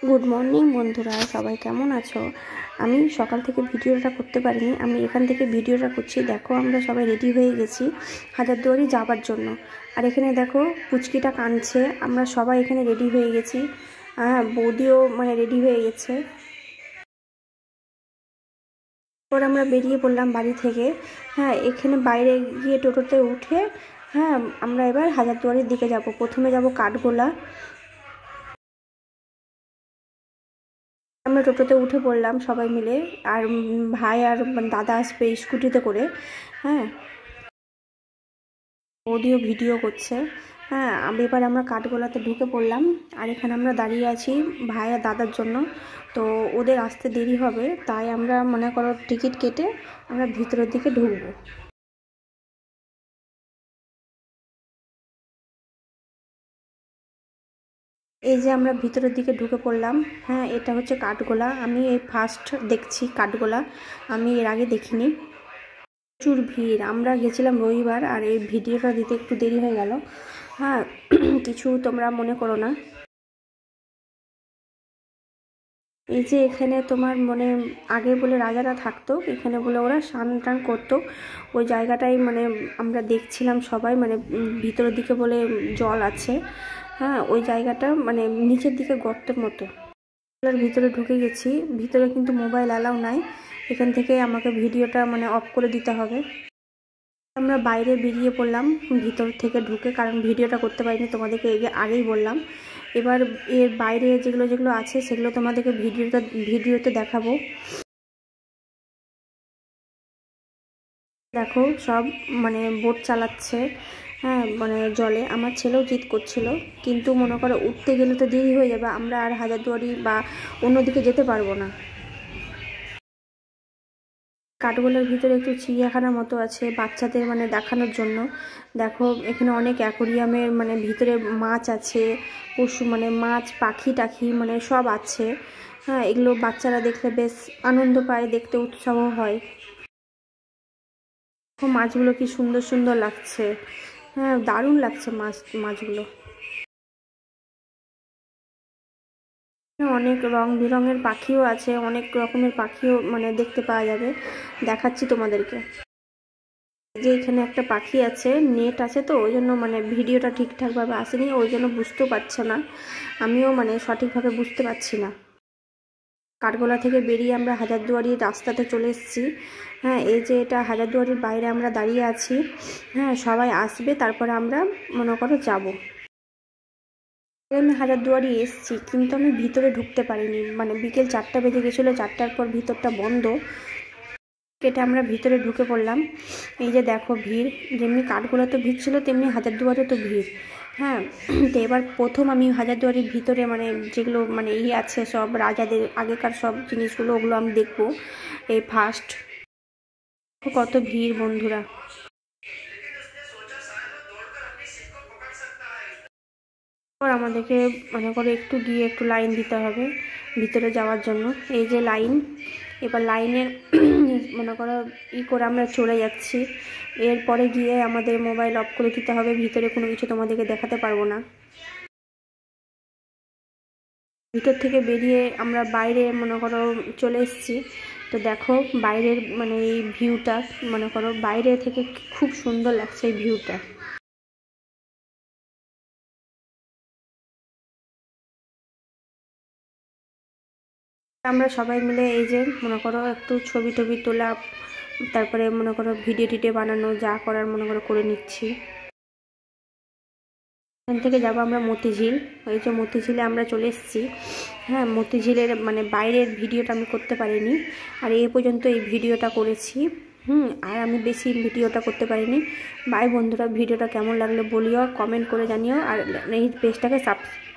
Good morning বন্ধুরা, সবাই কেমন আছো? আমি সকাল থেকে ভিডিওটা করতে পারিনি, আমি এখান থেকে ভিডিওটা করছি। দেখো আমরা সবাই রেডি হয়ে গেছি হাজারদুয়ারি যাবার জন্য। আর এখানে দেখো পুচকিটা কাঁদছে। আমরা সবাই এখানে রেডি হয়ে গেছি। বৌদিও রেডি হয়ে গেছে। পর আমরা বেরিয়ে পড়লাম বাড়ি থেকে। এখানে বাইরে গিয়ে টোটোতে উঠে আমরা এবার হাজারদুয়ারির দিকে যাব। প্রথমে যাব কাঠগোলা। আমরা টোটোতে উঠে পড়লাম সবাই মিলে। আর ভাই আর দাদা আসবে স্কুটিতে করে। অডিও ভিডিও করছে। এবার আমরা কাঠগোলাতে ঢুকে পড়লাম। আর এখানে আমরা দাঁড়িয়ে আছি ভাই আর দাদার জন্য। তো ওদের আসতে দেরি হবে, তাই আমরা মনে করো টিকিট কেটে আমরা ভিতরের দিকে ঢুকবো। এই যে আমরা ভিতরের দিকে ঢুকে পড়লাম। এটা হচ্ছে কাঠগোলা। আমি এই ফার্স্ট দেখছি কাঠগোলা, আমি এর আগে দেখিনি। প্রচুর ভিড়। আমরা গেছিলাম রবিবার, আর এই ভিডিওটা দিতে একটু দেরি হয়ে গেল। কিছু তোমরা মনে করো না। এই যে এখানে তোমার আগে বলে রাজারা থাকতো, এখানে বলে ওরা স্নান টান করতো। ওই জায়গাটাই আমরা দেখছিলাম সবাই, ভিতরের দিকে বলে জল আছে। ওই জায়গাটা নিচের দিকে গর্তের মতো। ভিতরে ঢুকে গেছি। ভিতরে কিন্তু মোবাইল অ্যালাউ নাই। এখান থেকে আমাকে ভিডিওটা অফ করে দিতে হবে। আমরা বাইরে বেরিয়ে পড়লাম ভিতর থেকে ঢুকে, কারণ ভিডিওটা করতে পারিনি, তোমাদেরকে আগেই বললাম। এবার এর বাইরে যেগুলো আছে সেগুলো তোমাদেরকে ভিডিওতে দেখাবো। দেখো সব বোট চালাচ্ছে জলে। আমার ছেলেও জিদ করছিল, কিন্তু মনে করো উঠতে গেলে তো দেরি হয়ে যাবে, আমরা আর হাজারদুয়ারি বা অন্যদিকে যেতে পারবো না। কাঠগোলার ভিতরে একটু চিড়িয়াখানার মতো আছে বাচ্চাদের দেখানোর জন্য। দেখো এখানে অনেক অ্যাকোরিয়ামের ভিতরে মাছ আছে, পশু মাছ পাখি টাখি সব আছে। এগুলো বাচ্চারা দেখলে বেশ আনন্দ পায়, দেখতে উৎসাহ হয়। মাছগুলো কি সুন্দর সুন্দর লাগছে। দারুণ লাগছে মাছগুলো। অনেক রং বেরঙের পাখিও আছে, অনেক রকমের পাখিও দেখতে পাওয়া যাবে। দেখাচ্ছি তোমাদেরকে। যে এখানে একটা পাখি আছে, নেট আছে তো ওই জন্য ভিডিওটা ঠিকঠাকভাবে আসেনি, ওই জন্য বুঝতেও পারছে না। আমিও সঠিকভাবে বুঝতে পারছি না। কাঠগোলা থেকে বেরিয়ে আমরা হাজারদুয়ারির রাস্তাতে চলে এসেছি। এই যে এটা হাজারদুয়ারির বাইরে আমরা দাঁড়িয়ে আছি। সবাই আসবে, তারপরে আমরা মনে করো যাব। আমি হাজারদুয়ারি এসেছি, কিন্তু আমি ভিতরে ঢুকতে পারিনি। বিকেল 4টা বেজে গেছিলো, 4টার পর ভিতরটা বন্ধ। কেটে আমরা ভিতরে ঢুকে পড়লাম। এই যে দেখো ভিড়, যেমনি কাঠগোলাতে ভিড় ছিল তেমনি হাজারদুয়ারে তো ভিড়। তো এবার প্রথম আমি হাজারদুয়ারির ভিতরে যেগুলো আছে সব রাজাদের আগেকার সব জিনিসগুলো, ওগুলো আমি দেখবো এই ফার্স্ট। কত ভিড় বন্ধুরা। আমাদেরকে করো একটু গিয়ে একটু লাইন দিতে হবে ভিতরে যাওয়ার জন্য। এই যে লাইন, এবার লাইনের করো করে আমরা চলে যাচ্ছি। এরপরে গিয়ে আমাদের মোবাইল অফ করে দিতে হবে, ভিতরে কোনো কিছু তোমাদেরকে দেখাতে পারবো না। ভিতর থেকে বেরিয়ে আমরা বাইরে করো চলে এসেছি। তো দেখো বাইরের এই ভিউটা করো বাইরে থেকে খুব সুন্দর লাগছে এই ভিউটা। আমরা সবাই মিলে এই যে করো একটু ছবি টবি তোলা, তারপরে করো ভিডিও টিডিও বানানো, যা করার করো করে নিচ্ছি। এখান থেকে যাবো আমরা মতিঝিল। এই যে মতিঝিলে আমরা চলে এসেছি। মতিঝিলের বাইরের ভিডিওটা আমি করতে পারিনি, আর এই পর্যন্ত এই ভিডিওটা করেছি। আর আমি বেশি ভিডিওটা করতে পারিনি। বাই বন্ধুরা, ভিডিওটা কেমন লাগলো বলিও, কমেন্ট করে জানিও, আর এই পেজটাকে সাবস্ক্রাইব